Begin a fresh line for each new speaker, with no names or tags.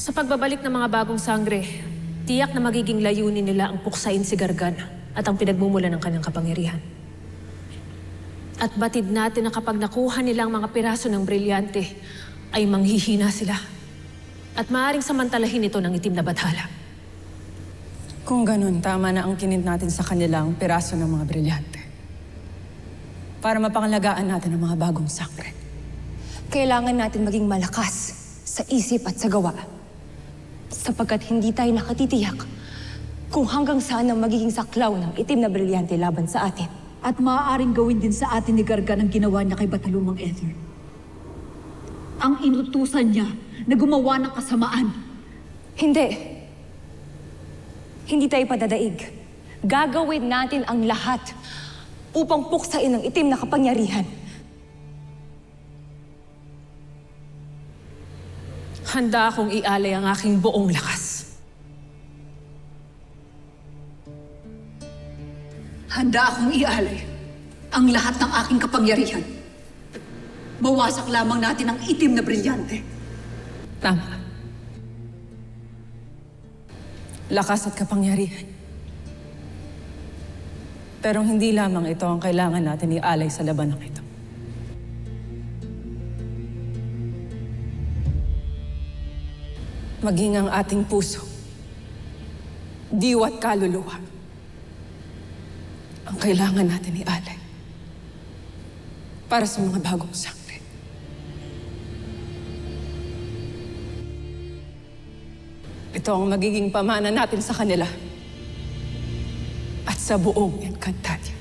Sa pagbabalik ng mga bagong sangre, tiyak na magiging layunin nila ang puksain si Gargan at ang pinagmumula ng kanyang kapangyarihan. At batid natin na kapag nakuha nilang mga piraso ng brilyante, ay manghihina sila. At maaaring samantalahin ito ng itim na bathala.
Kung ganun, tama na ang kinint natin sa kanilang piraso ng mga brilyante. Para mapangalagaan natin ang mga bagong sangre.
Kailangan natin maging malakas sa isip at sa gawa. Sapagkat hindi tayo nakatitiyak kung hanggang saan ang magiging saklaw ng itim na brilyante laban sa atin.
At maaaring gawin din sa atin ni Gargan ang ginawa niya kay Batalumang Ether. Ang inutusan niya na gumawa ng kasamaan.
Hindi. Hindi tayo padadaig. Gagawin natin ang lahat upang puksain ang itim na kapangyarihan.
Handa akong ialay ang aking buong lakas.
Handa akong ialay ang lahat ng aking kapangyarihan. Mawasak lamang natin ang itim na brilyante.
Tama. Lakas at kapangyarihan. Pero hindi lamang ito ang kailangan natin ialay sa labanang ito. Maging ang ating puso, diwa at kaluluwa, ang kailangan natin ialay para sa mga bagong sangre. Ito ang magiging pamana natin sa kanila at sa buong Encantadia.